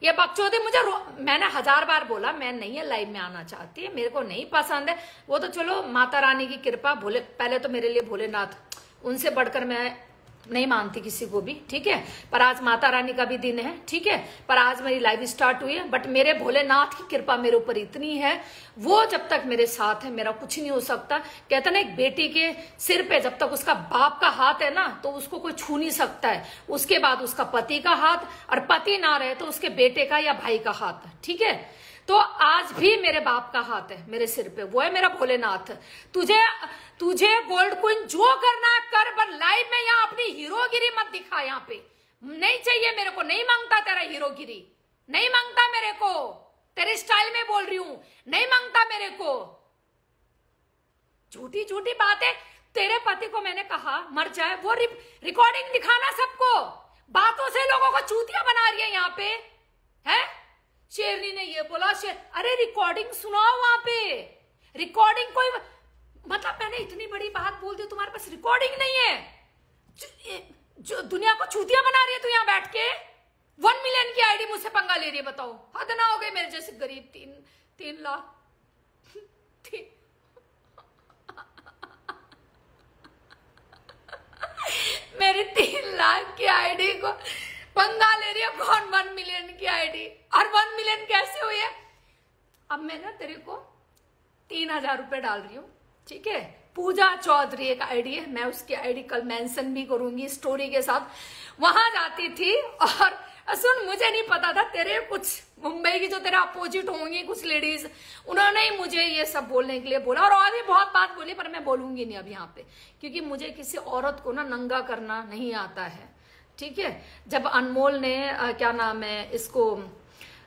ये बकचोदी मुझे मैंने 1000 बार बोला, मैं नहीं है लाइव में आना चाहती है, मेरे को नहीं पसंद है। वो तो चलो माता रानी की कृपा, भोले पहले तो मेरे लिए भोलेनाथ, उनसे बढ़कर मैं नहीं मानती किसी को भी, ठीक है। पर आज माता रानी का भी दिन है, ठीक है। पर आज मेरी लाइव स्टार्ट हुई है, बट मेरे भोलेनाथ की कृपा मेरे ऊपर इतनी है, वो जब तक मेरे साथ है मेरा कुछ नहीं हो सकता। कहते ना एक बेटी के सिर पे जब तक उसका बाप का हाथ है ना, तो उसको कोई छू नहीं सकता है। उसके बाद उसका पति का हाथ, और पति ना रहे तो उसके बेटे का या भाई का हाथ, ठीक है। तो आज भी मेरे बाप का हाथ है मेरे सिर पे, वो है मेरा भोलेनाथ। तुझे गोल्ड क्वीन जो करना कर, पर लाइव में यहाँ अपनी हीरोगिरी मत दिखा, यहाँ पे नहीं चाहिए मेरे को, नहीं मांगता तेरा हीरोगिरी, नहीं मांगता मेरे को, तेरे स्टाइल में बोल रही हूं, नहीं मांगता मेरे को। झूठी झूठी बातें, तेरे पति को मैंने कहा मर जाए, वो रिकॉर्डिंग दिखाना सबको, बातों से लोगों को चूतिया बना रही है यहाँ पे, है। शेरनी ने ये बोला, अरे रिकॉर्डिंग सुनाओ वहां पे, रिकॉर्डिंग कोई, मतलब मैंने इतनी बड़ी बात बोल दी, तुम्हारे पास रिकॉर्डिंग नहीं है, जो दुनिया को चूतिया बना रही है तू यहाँ बैठ के। 1 मिलियन की आईडी मुझसे पंगा ले रही है, बताओ हद ना हो गई मेरे जैसे गरीब 3 लाख मेरी 3 लाख की आईडी को पंगा ले रही है कौन 1 मिलियन की आईडी, और 1 मिलियन कैसे हुई है। अब मैं ना तेरे को 3000 रुपए डाल रही हूँ, ठीक है। पूजा चौधरी एक आईडी है, मैं उसकी आईडी कल मेंशन भी करूंगी स्टोरी के साथ। वहां जाती थी, और सुन मुझे नहीं पता था, तेरे कुछ मुंबई की जो तेरे अपोजिट होंगी कुछ लेडीज, उन्होंने ही मुझे ये सब बोलने के लिए बोला, और भी बहुत बात बोली, पर मैं बोलूंगी नहीं अब यहाँ पे, क्योंकि मुझे किसी औरत को ना नंगा करना नहीं आता है, ठीक है। जब अनमोल ने क्या नाम है इसको,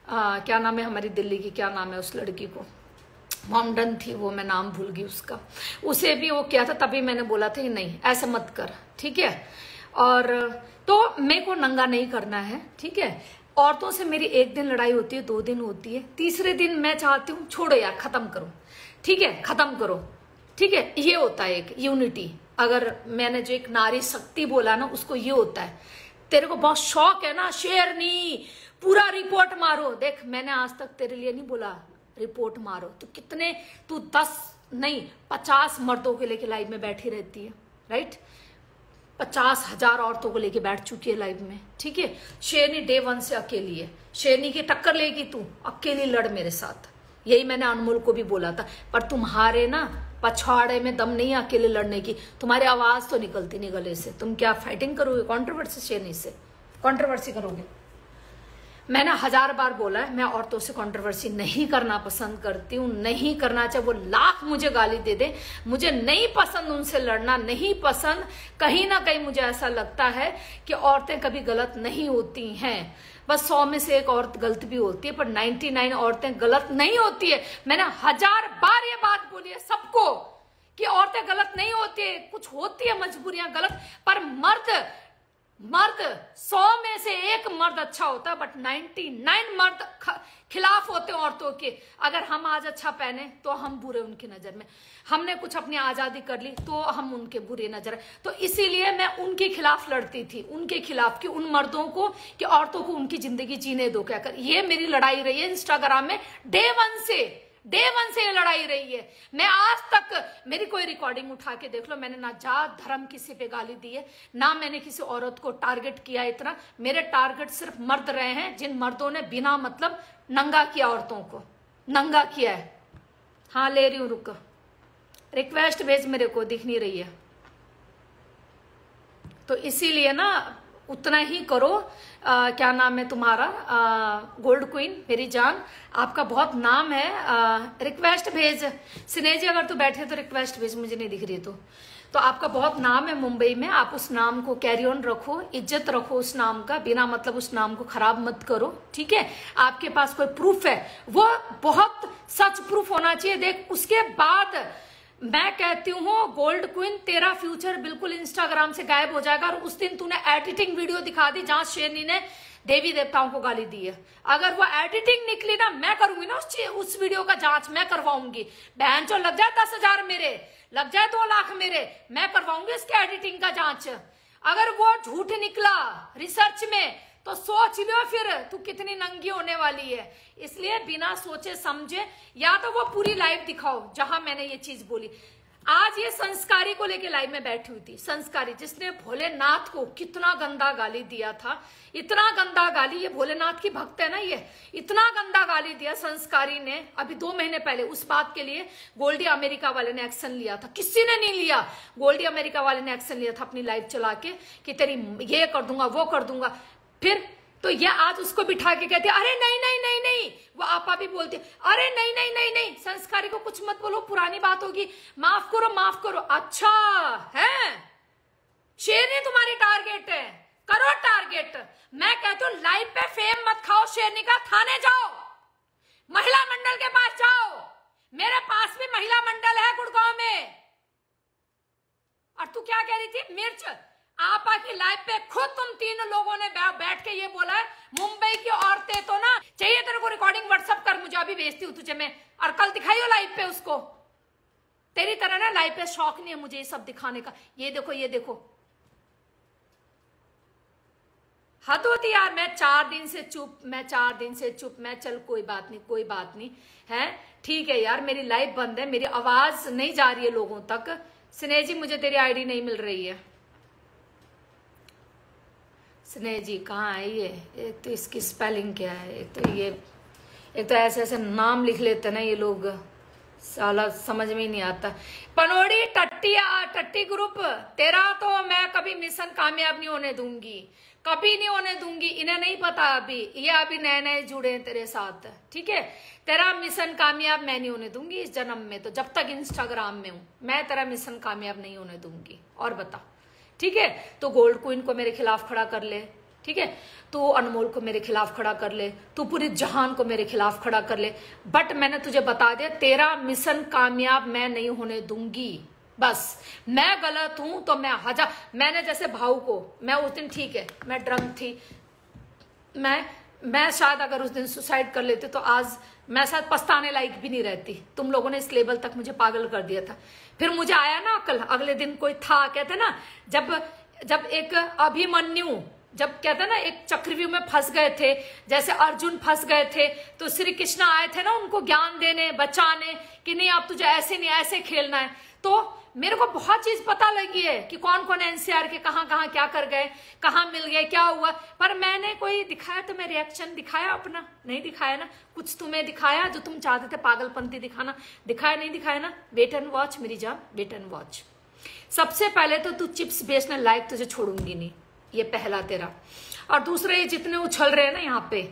क्या नाम है हमारी दिल्ली की, क्या नाम है उस लड़की को, मॉमडन थी वो, मैं नाम भूल गई उसका, उसे भी वो किया था, तभी मैंने बोला था कि नहीं ऐसा मत कर, ठीक है। और तो मेरे को नंगा नहीं करना है, ठीक है। औरतों से मेरी 1 दिन लड़ाई होती है, 2 दिन होती है, तीसरे दिन मैं चाहती हूँ छोड़ो यार, खत्म करो, ठीक है, खत्म करो, ठीक है। ये होता है एक यूनिटी। अगर मैंने जो एक नारी शक्ति बोला ना, उसको ये होता है। तेरे को बहुत शौक है ना शेरनी, पूरा रिपोर्ट मारो, देख मैंने आज तक तेरे लिए नहीं बोला रिपोर्ट मारो, तो कितने, तू 10 नहीं 50 मर्दों के लेके लाइव में बैठी रहती है, राइट। 50,000 औरतों को लेके बैठ चुकी है लाइव में, ठीक है। शेरनी डे 1 से अकेली है, शेरनी की टक्कर लेगी तू, अकेली लड़ मेरे साथ, यही मैंने अनमोल को भी बोला था। पर तुम्हारे ना पछाड़े में दम नहीं है अकेले लड़ने की, तुम्हारी आवाज तो निकलती नहीं गले से, तुम क्या फाइटिंग करोगे कंट्रोवर्सी शेरनी से, कंट्रोवर्सी करोगे। मैंने 1000 बार बोला है, मैं औरतों से कंट्रोवर्सी नहीं करना पसंद करती हूँ, नहीं करना, चाहे वो लाख मुझे गाली दे दे, मुझे नहीं पसंद उनसे लड़ना, नहीं पसंद। कहीं ना कहीं मुझे ऐसा लगता है कि औरतें कभी गलत नहीं होती हैं, बस 100 में से 1 औरत गलत भी होती है, पर 99 औरतें गलत नहीं होती है। मैंने 1000 बार ये बात बोली है सबको कि औरतें गलत नहीं होती है, कुछ होती है मजबूरियां गलत, पर मर्द मर्द 100 में से एक मर्द अच्छा होता है, बट 99 मर्द खिलाफ होते हैं औरतों के। अगर हम आज अच्छा पहने तो हम बुरे उनकी नजर में, हमने कुछ अपनी आजादी कर ली तो हम उनके बुरे नजर। तो इसीलिए मैं उनके खिलाफ लड़ती थी, उनके खिलाफ कि उन मर्दों को, कि औरतों को उनकी जिंदगी जीने दो क्या कर। ये मेरी लड़ाई रही है इंस्टाग्राम में डे वन से ये लड़ाई रही है। मैं आज तक, मेरी कोई रिकॉर्डिंग उठा के देख लो, मैंने ना जात धर्म किसी पे गाली दी है, ना मैंने किसी औरत को टारगेट किया। इतना मेरे टारगेट सिर्फ मर्द रहे हैं, जिन मर्दों ने बिना मतलब नंगा किया, औरतों को नंगा किया है। हाँ ले रही हूं, रुक, रिक्वेस्ट भेज, मेरे को दिख नहीं रही है। तो इसीलिए ना उतना ही करो। क्या नाम है तुम्हारा? गोल्ड क्वीन मेरी जान, आपका बहुत नाम है। रिक्वेस्ट भेज सिनेजी, अगर तू बैठे तो रिक्वेस्ट भेज, मुझे नहीं दिख रही तो आपका बहुत नाम है मुंबई में। आप उस नाम को कैरी ऑन रखो, इज्जत रखो उस नाम का, बिना मतलब उस नाम को खराब मत करो, ठीक है। आपके पास कोई प्रूफ है, वो बहुत सच प्रूफ होना चाहिए। देख, उसके बाद मैं कहती हूँ गोल्ड क्वीन, तेरा फ्यूचर बिल्कुल इंस्टाग्राम से गायब हो जाएगा। और उस दिन तूने एडिटिंग वीडियो दिखा दी जहां शेरनी ने देवी देवताओं को गाली दी है, अगर वो एडिटिंग निकली ना, मैं करूंगी ना उस वीडियो का जांच, मैं करवाऊंगी। बहन चो लग जाए 10,000 मेरे, लग जाए 2 लाख मेरे, मैं करवाऊंगी इसके एडिटिंग का जांच। अगर वो झूठ निकला रिसर्च में तो सोच लो फिर तू कितनी नंगी होने वाली है। इसलिए बिना सोचे समझे या तो वो पूरी लाइव दिखाओ जहां मैंने ये चीज बोली। आज ये संस्कारी को लेके लाइव में बैठी हुई थी, संस्कारी जिसने भोलेनाथ को कितना गंदा गाली दिया था, इतना गंदा गाली, ये भोलेनाथ की भक्त है ना, ये इतना गंदा गाली दिया संस्कारी ने अभी 2 महीने पहले। उस बात के लिए गोल्डी अमेरिका वाले ने एक्शन लिया था, किसी ने नहीं लिया। गोल्डी अमेरिका वाले ने एक्शन लिया था अपनी लाइव चला के कि तेरी ये कर दूंगा, वो कर दूंगा। फिर तो ये आज उसको बिठा के कहते अरे नहीं नहीं नहीं नहीं, वो आपा भी बोलते अरे नहीं नहीं नहीं नहीं, संस्कारी को कुछ मत बोलो, पुरानी बात होगी, माफ करो माफ करो। अच्छा है, शेरनी तुम्हारी टारगेट है, करो टारगेट। मैं कहती हूँ लाइव पे फेम मत खाओ शेरनी का, थाने जाओ, महिला मंडल के पास जाओ। मेरे पास भी महिला मंडल है गुड़गांव में। और तू क्या कह रही थी? मिर्च आपा की लाइव पे खुद तुम 3 लोगों ने बैठ के ये बोला है, मुंबई की औरतें तो ना, चाहिए तेरे को रिकॉर्डिंग व्हाट्सएप कर, मुझे अभी भेजती हूँ तुझे मैं, और कल दिखाइयो लाइव पे उसको। तेरी तरह ना लाइव पे शौक नहीं है मुझे ये सब दिखाने का। ये देखो ये देखो, हद होती यार। मैं 4 दिन से चुप, मैं चल कोई बात नहीं है, ठीक है यार। मेरी लाइव बंद है, मेरी आवाज नहीं जा रही है लोगों तक। स्नेह मुझे तेरी आईडी नहीं मिल रही है। स्नेह जी कहाँ है ये? एक तो इसकी स्पेलिंग क्या है, एक तो ऐसे ऐसे नाम लिख लेते ना ये लोग, साला समझ में ही नहीं आता। पनोड़ी टट्टी ग्रुप, तेरा तो मैं कभी मिशन कामयाब नहीं होने दूंगी, कभी नहीं होने दूंगी। इन्हें नहीं पता अभी, ये अभी नए नए जुड़े हैं तेरे साथ, ठीक है। तेरा मिशन कामयाब मैं नहीं होने दूंगी इस जन्म में, तो जब तक इंस्टाग्राम में हूं मैं तेरा मिशन कामयाब नहीं होने दूंगी। और बता, ठीक है। तो गोल्ड क्वीन को मेरे खिलाफ खड़ा कर ले, ठीक है। तू अनमोल को मेरे खिलाफ खड़ा कर ले, तू पूरी जहान को मेरे खिलाफ खड़ा कर ले, बट मैंने तुझे बता दिया तेरा मिशन कामयाब मैं नहीं होने दूंगी। बस मैं गलत हूं तो मैंने जैसे भाऊ को, मैं उस दिन ठीक है मैं ड्रंक थी, मैं शायद अगर उस दिन सुसाइड कर लेती तो आज मैं शायद पछताने लायक भी नहीं रहती। तुम लोगों ने इस लेवल तक मुझे पागल कर दिया था। फिर मुझे आया ना अकल, अगले दिन कोई था, कहते ना जब एक अभिमन्यु, जब कहते ना एक चक्रव्यूह में फंस गए थे, जैसे अर्जुन फंस गए थे, तो श्री कृष्ण आए थे ना उनको ज्ञान देने, बचाने, कि नहीं आप तुझे ऐसे नहीं ऐसे खेलना है। तो मेरे को बहुत चीज पता लगी है कि कौन कौन एनसीआर के कहां कहां क्या कर गए, कहां मिल गए, क्या हुआ। पर मैंने कोई दिखाया तो मैं रिएक्शन दिखाया अपना? नहीं दिखाया ना। कुछ तुम्हें दिखाया जो तुम चाहते थे पागलपंती दिखाना, दिखाया नहीं दिखाया ना। वेट एंड वॉच मेरी जान, वेट एंड वॉच। सबसे पहले तो तू चिप्स बेचने लायक तुझे छोड़ूंगी नहीं, ये पहला तेरा। और दूसरे ये जितने उछल रहे हैं ना यहाँ पे,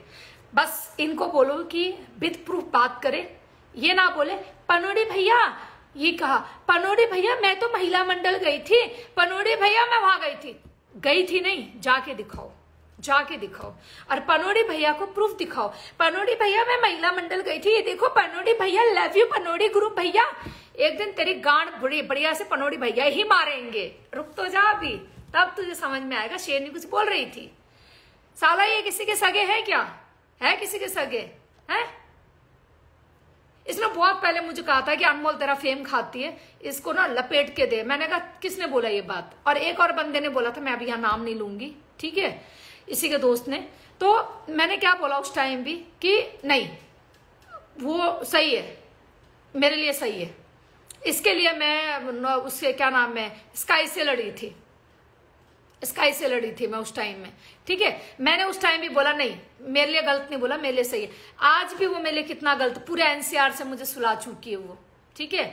बस इनको बोलो कि विद प्रूफ बात करे, ये ना बोले पनोड़ी भैया ये कहा, पनोड़ी भैया मैं तो महिला मंडल गई थी, पनोड़ी भैया मैं वहां गई थी नहीं, जाके दिखाओ। और पनोड़ी भैया को प्रूफ दिखाओ, पनोड़ी भैया मैं महिला मंडल गई थी, ये देखो पनोड़ी भैया, लव यू पनोड़ी ग्रुप भैया। एक दिन तेरी गांड बढ़िया से पनोड़ी भैया ही मारेंगे, रुक तो जा अभी, तब तुझे समझ में आएगा शेरनी कुछ बोल रही थी। साला ये किसी के सगे है क्या? है किसी के सगे? है? इसने बहुत पहले मुझे कहा था कि अनमोल तेरा फेम खाती है, इसको ना लपेट के दे। मैंने कहा किसने बोला ये बात? और एक और बंदे ने बोला था, मैं अभी यहाँ नाम नहीं लूंगी, ठीक है, इसी के दोस्त ने। तो मैंने क्या बोला उस टाइम भी कि नहीं वो सही है, मेरे लिए सही है। इसके लिए मैं उसके क्या नाम है स्काई से लड़ी थी, स्काई से लड़ी थी मैं उस टाइम में, ठीक है। मैंने उस टाइम भी बोला नहीं, मेरे लिए गलत नहीं बोला, मेरे लिए सही है। आज भी वो मेरे लिए कितना गलत, पूरे एनसीआर से मुझे सुला चुकी है वो, ठीक है,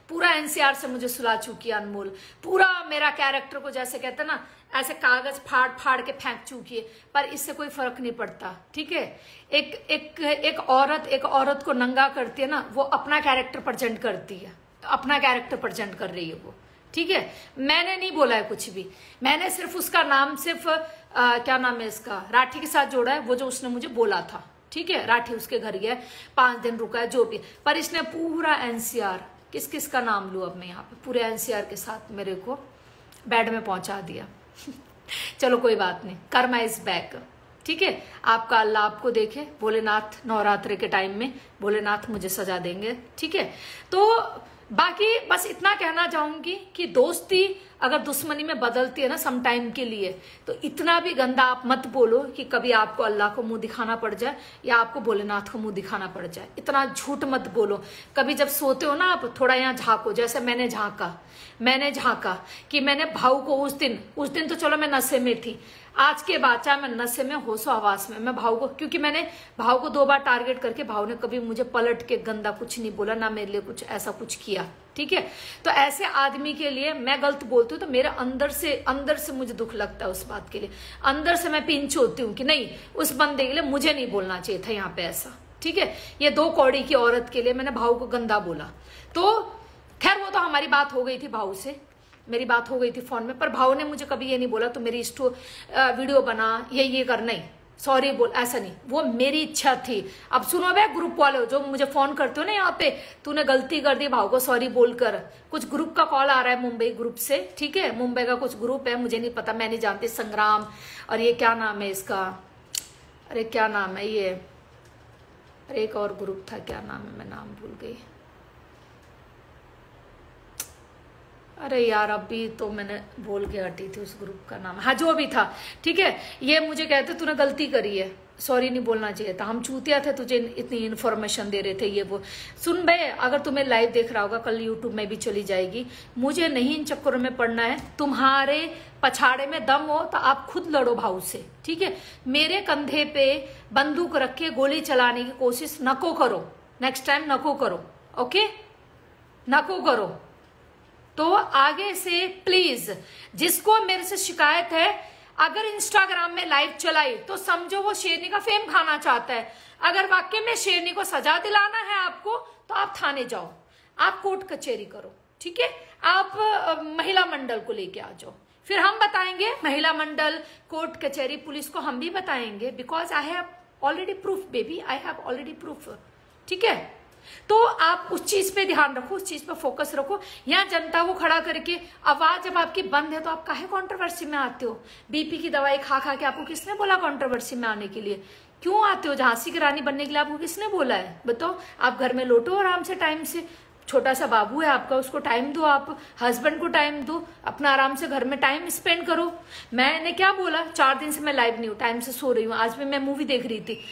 पूरा एनसीआर से मुझे सुला चुकी है अनमोल। पूरा मेरा कैरेक्टर को जैसे कहते हैं ना, ऐसे कागज फाड़ फाड़ के फेंक चुकी है, पर इससे कोई फर्क नहीं पड़ता, ठीक है। एक औरत को नंगा करती है ना, वो अपना कैरेक्टर प्रेजेंट करती है, अपना कैरेक्टर प्रेजेंट कर रही है वो, ठीक है। मैंने नहीं बोला है कुछ भी, मैंने सिर्फ उसका नाम सिर्फ क्या नाम है इसका, राठी के साथ जोड़ा है, वो जो उसने मुझे बोला था, ठीक है। राठी उसके घर गया, 5 दिन रुका है, जो भी, पर इसने पूरा एनसीआर, किस किस का नाम लूं अब मैं यहाँ पे, पूरे एनसीआर के साथ मेरे को बेड में पहुंचा दिया। चलो कोई बात नहीं, कर्मा इज बैक, ठीक है। आपका अल्लाह आपको देखे, भोलेनाथ नवरात्रि के टाइम में भोलेनाथ मुझे सजा देंगे, ठीक है। तो बाकी बस इतना कहना चाहूंगी कि दोस्ती अगर दुश्मनी में बदलती है ना सम टाइम के लिए, तो इतना भी गंदा आप मत बोलो कि कभी आपको अल्लाह को मुंह दिखाना पड़ जाए या आपको भोलेनाथ को मुंह दिखाना पड़ जाए। इतना झूठ मत बोलो। कभी जब सोते हो ना आप, थोड़ा यहाँ झांको, जैसे मैंने झांका कि मैंने भाऊ को उस दिन तो चलो मैं नशे में थी, आज के बाद चाहे मैं नशे में होशो हवास में, मैं भाव को, क्योंकि मैंने भाव को 2 बार टारगेट करके भाव ने कभी मुझे पलट के गंदा कुछ नहीं बोला, ना मेरे लिए कुछ ऐसा कुछ किया, ठीक है। तो ऐसे आदमी के लिए मैं गलत बोलती हूँ तो मेरे अंदर से मुझे दुख लगता है उस बात के लिए, अंदर से मैं पिंच होती हूँ कि नहीं, उस बंदे के लिए मुझे नहीं बोलना चाहिए था यहाँ पे ऐसा, ठीक है। ये 2 कौड़ी की औरत के लिए मैंने भाव को गंदा बोला। तो खैर वो तो हमारी बात हो गई थी, भाव से मेरी बात हो गई थी फोन में, पर भाव ने मुझे कभी ये नहीं बोला तो मेरी वीडियो बना, ये कर, नहीं सॉरी बोल, ऐसा नहीं, वो मेरी इच्छा थी। अब सुनो बे ग्रुप वाले जो मुझे फोन करते हो ना यहाँ पे, तूने गलती कर दी भाव को सॉरी बोलकर, कुछ ग्रुप का कॉल आ रहा है मुंबई ग्रुप से, ठीक है, मुंबई का कुछ ग्रुप है, मुझे नहीं पता, मैं नहीं जानती, संग्राम और ये क्या नाम है इसका, अरे क्या नाम है ये, अरे एक और ग्रुप था, क्या नाम है, मैं नाम भूल गई, अरे यार अभी तो मैंने बोल के हटी थी उस ग्रुप का नाम, हाँ जो भी था, ठीक है। ये मुझे कहते तूने गलती करी है, सॉरी नहीं बोलना चाहिए था, हम चूतिया थे, तुझे इतनी इन्फॉर्मेशन दे रहे थे, ये वो। सुन बे, अगर तुम्हें लाइव देख रहा होगा, कल यूट्यूब में भी चली जाएगी, मुझे नहीं इन चक्करों में पड़ना है। तुम्हारे पछाड़े में दम हो तो आप खुद लड़ो भाव से, ठीक है। मेरे कंधे पे बंदूक रख के गोली चलाने की कोशिश नको करो, नेक्स्ट टाइम नको करो, ओके, नको करो। तो आगे से प्लीज, जिसको मेरे से शिकायत है, अगर इंस्टाग्राम में लाइव चलाई तो समझो वो शेरनी का फेम खाना चाहता है। अगर वाकई में शेरनी को सजा दिलाना है आपको, तो आप थाने जाओ, आप कोर्ट कचहरी करो, ठीक है। आप महिला मंडल को लेके आ जाओ, फिर हम बताएंगे, महिला मंडल, कोर्ट कचहरी, पुलिस को हम भी बताएंगे, because I have already proof baby, I have already proof, ठीक है। तो आप उस चीज पे ध्यान रखो, उस चीज पे फोकस रखो। यहाँ जनता को खड़ा करके आवाज जब आपकी बंद है तो आप काहे कंट्रोवर्सी में आते हो? बीपी की दवाई खा खा के आपको किसने बोला कंट्रोवर्सी में आने के लिए? क्यों आते हो? झांसी की रानी बनने के लिए आपको किसने बोला है? बताओ। आप घर में लौटो आराम से, टाइम से, छोटा सा बाबू है आपका, उसको टाइम दो, आप हस्बैंड को टाइम दो, अपना आराम से घर में टाइम स्पेंड करो। मैंने क्या बोला, 4 दिन से मैं लाइव नहीं हूँ, टाइम से सो रही हूँ। आज भी मैं मूवी देख रही थी,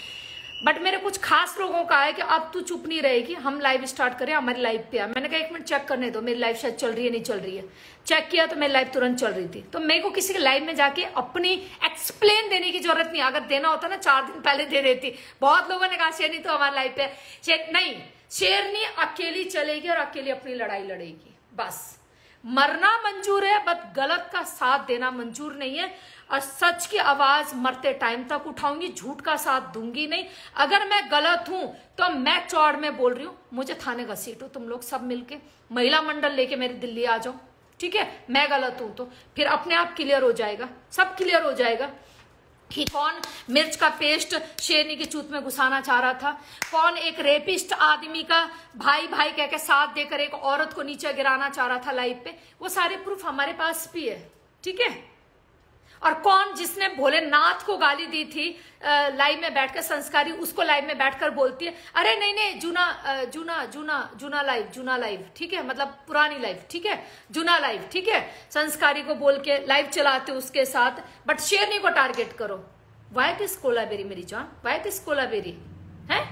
बट मेरे कुछ खास लोगों का है कि अब तू चुप नहीं रहेगी, हम लाइव स्टार्ट करें, हमारी लाइव पे आ। मैंने कहा 1 मिनट चेक करने दो, मेरी लाइव शायद चल रही है, नहीं चल रही है। चेक किया तो मेरी लाइव तुरंत चल रही थी। तो मेरे को किसी के लाइव में जाके अपनी एक्सप्लेन देने की जरूरत नहीं। अगर देना होता ना 4 दिन पहले दे देती। बहुत लोगों ने कहा शेरनी तो हमारी लाइव पे नहीं, शेरनी अकेली चलेगी और अकेली अपनी लड़ाई लड़ेगी, बस। मरना मंजूर है, बट गलत का साथ देना मंजूर नहीं है। और सच की आवाज मरते टाइम तक उठाऊंगी, झूठ का साथ दूंगी नहीं। अगर मैं गलत हूं तो मैं चौड़ में बोल रही हूं, मुझे थाने घसीटो तुम लोग सब मिलके, महिला मंडल लेके मेरी दिल्ली आ जाओ, ठीक है। मैं गलत हूं तो फिर अपने आप क्लियर हो जाएगा, सब क्लियर हो जाएगा कि कौन मिर्च का पेस्ट शेरनी की चूत में घुसाना चाह रहा था, कौन एक रेपिस्ट आदमी का भाई भाई कह के साथ देकर एक औरत को नीचे गिराना चाह रहा था लाइव पे। वो सारे प्रूफ हमारे पास भी है, ठीक है। और कौन जिसने भोलेनाथ को गाली दी थी लाइव में बैठकर, संस्कारी, उसको लाइव में बैठकर बोलती है अरे नहीं नहीं जूना लाइव, ठीक है, मतलब पुरानी लाइव, ठीक है, जूना लाइव, ठीक है, संस्कारी को बोल के लाइव चलाते उसके साथ, बट शेरनी को टारगेट करो। वाई दिस कोलाबेरी मेरी जान, वाई दिस कोलाबेरी है,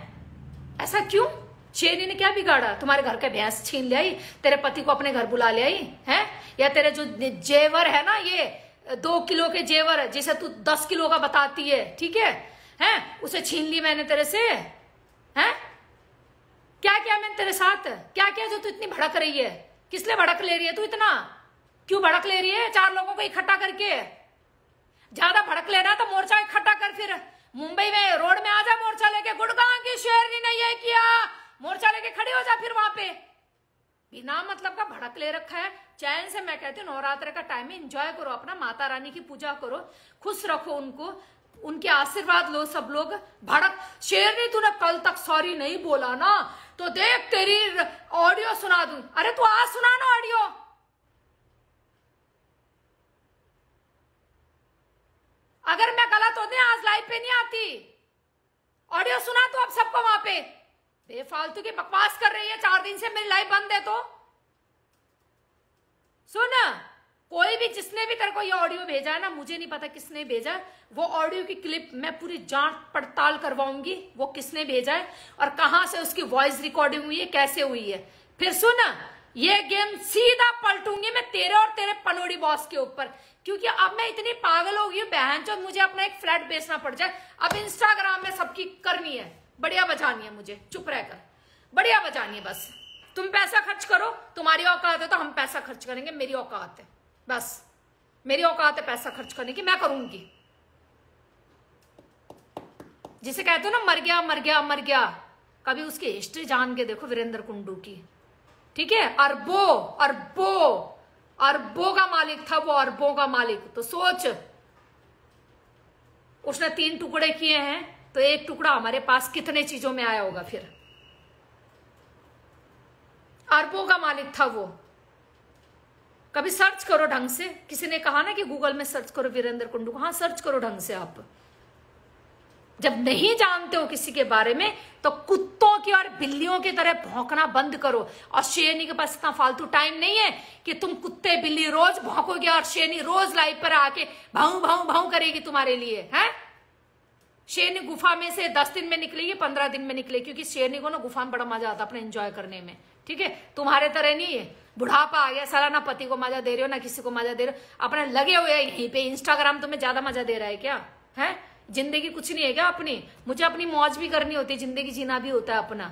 ऐसा क्यों? शेरनी ने क्या बिगाड़ा? तुम्हारे घर के भैंस छीन ले आई, तेरे पति को अपने घर बुला ले आई है, या तेरे जो जेवर है ना, ये 2 किलो के जेवर है जिसे तू 10 किलो का बताती है, ठीक है, उसे छीन ली मैंने तेरे से, है? क्या किया मैंने तेरे साथ? क्या किया जो तू इतनी भड़क रही है? किस लिए भड़क ले रही है तू इतना? क्यों भड़क ले रही है? 4 लोगों को इकट्ठा करके। ज्यादा भड़क लेना तो मोर्चा इकट्ठा कर, फिर मुंबई में रोड में आ जा मोर्चा लेके, गुड़गांव की शेरनी ने ये किया, मोर्चा लेके खड़े हो जा फिर वहां पे। बिना मतलब का भड़क ले रखा है। चैन से मैं कहती हूँ नवरात्र का टाइम में एंजॉय करो, अपना माता रानी की पूजा करो, खुश रखो उनको, उनके आशीर्वाद लो सब लोग। भड़क शेरनी तूने कल तक सॉरी नहीं बोला ना, तो देख तेरी ऑडियो सुना दूं। अरे तू आज सुना ना ऑडियो, अगर मैं गलत होती आज लाइव पे नहीं आती। ऑडियो सुना तो अब सबको वहां पे। बेफालतू की बकवास कर रही है, 4 दिन से मेरी लाइव बंद है। तो सुन, कोई भी जिसने भी तेरे को ये ऑडियो भेजा है ना, मुझे नहीं पता किसने भेजा, वो ऑडियो की क्लिप मैं पूरी जांच पड़ताल करवाऊंगी, वो किसने भेजा है और कहां से उसकी वॉइस रिकॉर्डिंग हुई है, कैसे हुई है। फिर सुन, ये गेम सीधा पलटूंगी मैं तेरे और तेरे पनोड़ी बॉस के ऊपर, क्योंकि अब मैं इतनी पागल हो गई हूँ बहनचोद, मुझे अपना एक फ्लैट बेचना पड़ जाए। अब इंस्टाग्राम में सबकी करनी है, बढ़िया बजानी है, मुझे चुप रहकर बढ़िया बजानी है। बस तुम पैसा खर्च करो, तुम्हारी औकात है तो हम पैसा खर्च करेंगे, मेरी औकात है, बस मेरी औकात है पैसा खर्च करने की, मैं करूंगी। जिसे कहते हो ना मर गया मर गया मर गया, कभी उसकी हिस्ट्री जान के देखो वीरेंद्र कुंडू की, ठीक है। अरबों का मालिक था वो, अरबों का मालिक। तो सोच, उसने 3 टुकड़े किए हैं, तो 1 टुकड़ा हमारे पास कितने चीजों में आया होगा। फिर अरबों का मालिक था वो। कभी सर्च करो ढंग से, किसी ने कहा ना कि गूगल में सर्च करो वीरेंद्र कुंडू, हाँ सर्च करो ढंग से। आप जब नहीं जानते हो किसी के बारे में तो कुत्तों की और बिल्लियों की तरह भौंकना बंद करो। और शेरनी के पास इतना फालतू टाइम नहीं है कि तुम कुत्ते बिल्ली रोज भौंकोगे और शेरनी रोज लाइव पर आके भाऊ भाऊ भाऊ करेगी तुम्हारे लिए, है। शेरनी गुफा में से 10 दिन में निकलेगी, 15 दिन में निकलेगी, क्योंकि शेरनी को ना गुफा में बड़ा मजा आता है अपने एंजॉय करने में, ठीक है। तुम्हारे तरह नहीं है, बुढ़ापा आ गया साला, ना पति को मजा दे रहे हो ना किसी को मजा दे रहे हो, अपने लगे हुए यहीं पे। इंस्टाग्राम तुम्हें ज्यादा मजा दे रहा है क्या, है? जिंदगी कुछ नहीं है क्या अपनी? मुझे अपनी मौज भी करनी होती है, जिंदगी जीना भी होता है अपना।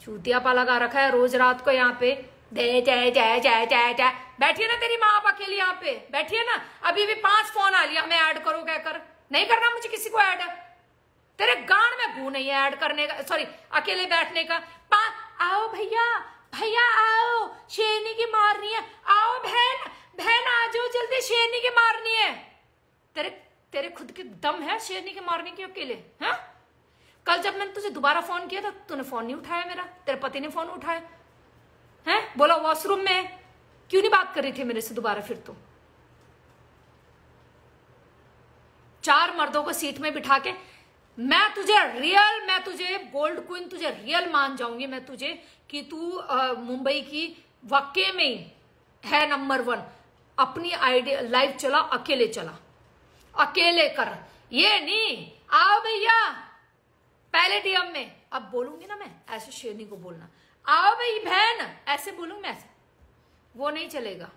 चूतियापा लगा रखा है रोज रात को यहाँ पे, दे जाए जाए जाए जाए जाए। बैठिए ना तेरी माँ आप अकेली यहाँ पे, बैठिए ना। अभी भी 5 फोन आ लिया, हमें ऐड करो कहकर। नहीं करना मुझे किसी को ऐड, तेरे गांड में भू नहीं है ऐड करने का, सॉरी अकेले बैठने का। आओ भैया, भैया आओ, शेरनी की मारनी है, आओ बहन, बहन आ जाओ जल्दी, शेरनी की मारनी है। तेरे खुद के दम है शेरनी के मारने के अकेले, हैं? कल जब मैंने तुझे दोबारा फोन किया था, तूने फोन नहीं उठाया मेरा, तेरे पति ने फोन उठाया, हैं? बोला वॉशरूम में, क्यों नहीं बात कर रही थी मेरे से दोबारा? फिर तो 4 मर्दों को सीट में बिठा के मैं तुझे गोल्ड क्वीन, तुझे रियल मान जाऊंगी मैं तुझे, कि तू मुंबई की वाकई में है नंबर 1। अपनी आइडिया लाइव चला, अकेले चला, अकेले कर, ये नहीं आओ भैया पहले डीएम में। अब बोलूंगी ना मैं ऐसे, शेरनी को बोलना आओ भाई बहन, ऐसे बोलूंगी मैं, ऐसे वो नहीं चलेगा,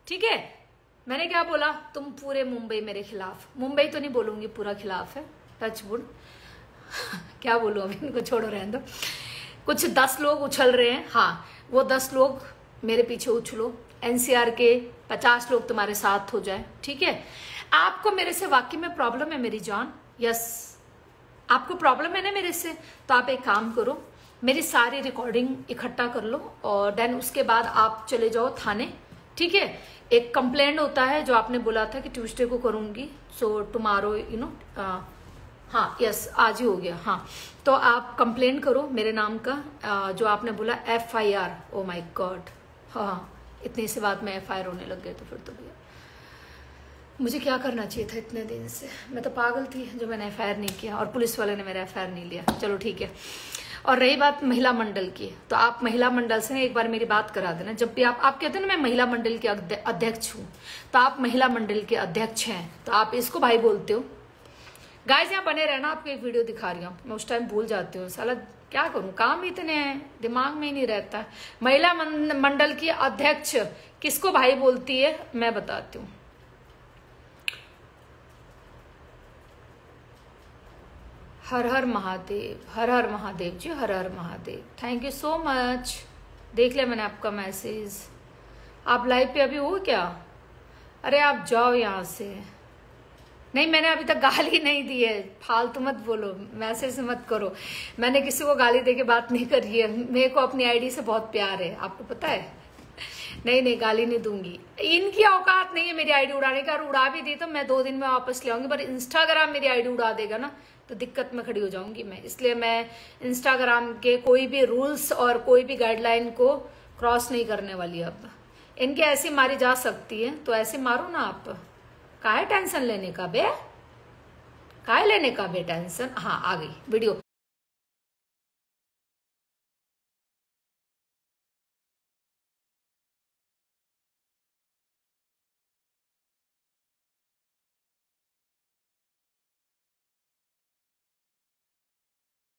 ठीक है। मैंने क्या बोला? तुम पूरे मुंबई मेरे खिलाफ, मुंबई तो नहीं बोलूंगी, पूरा खिलाफ है, टचवुड। क्या बोलूं अभी, इनको छोड़ो, रहने दो। कुछ 10 लोग उछल रहे हैं, हाँ वो 10 लोग मेरे पीछे उछलो, एनसीआर के 50 लोग तुम्हारे साथ हो जाए, ठीक है। आपको मेरे से वाकई में प्रॉब्लम है मेरी जान, यस आपको प्रॉब्लम है ना मेरे से, तो आप एक काम करो, मेरी सारी रिकॉर्डिंग इकट्ठा कर लो और देन उसके बाद आप चले जाओ थाने, ठीक है। एक कंप्लेंट होता है जो आपने बोला था कि ट्यूसडे को करूंगी, सो टुमारो यू नो, हाँ यस आज ही हो गया, हाँ। तो आप कंप्लेंट करो मेरे नाम का, जो आपने बोला FIR, ओ माय गॉड, हाँ इतनी सी बात में FIR होने लग गए तो फिर तो भैया मुझे क्या करना चाहिए था इतने दिन से? मैं तो पागल थी जो मैंने FIR नहीं किया और पुलिस वाले ने मेरा FIR नहीं लिया। चलो ठीक है। और रही बात महिला मंडल की, तो आप महिला मंडल से एक बार मेरी बात करा देना। जब भी आप कहते हैं ना मैं महिला मंडल के अध्यक्ष हूँ, तो आप महिला मंडल के अध्यक्ष हैं, तो आप इसको भाई बोलते हो। गाइस यहाँ बने रहना, आपको एक वीडियो दिखा रही हूँ, मैं उस टाइम भूल जाती हूँ। साला क्या करूँ, काम इतने हैं, दिमाग में ही नहीं रहता है। महिला मंडल की अध्यक्ष किसको भाई बोलती है मैं बताती हूँ। हर हर महादेव, हर हर महादेव जी, हर हर Mahadev. Thank you so much. देख लिया मैंने आपका मैसेज। आप लाइव पे अभी हो क्या? अरे आप जाओ यहाँ से। नहीं, मैंने अभी तक गाली नहीं दी है, फालतू मत बोलो, मैसेज मत करो। मैंने किसी को गाली दे के बात नहीं करी है। मेरे को अपनी आईडी से बहुत प्यार है, आपको पता है। नहीं, गाली नहीं दूंगी। इनकी औकात नहीं है मेरी आईडी उड़ाने का, और उड़ा भी दी तो मैं 2 दिन में वापस ले आऊंगी। पर इंस्टाग्राम मेरी आईडी उड़ा देगा ना तो दिक्कत में खड़ी हो जाऊंगी मैं। इसलिए मैं इंस्टाग्राम के कोई भी रूल्स और कोई भी गाइडलाइन को क्रॉस नहीं करने वाली। अब इनके ऐसी मारी जा सकती है तो ऐसे मारो ना आप। काहे टेंशन लेने का बे, काहे लेने का बे टेंशन। हाँ, आ गई वीडियो।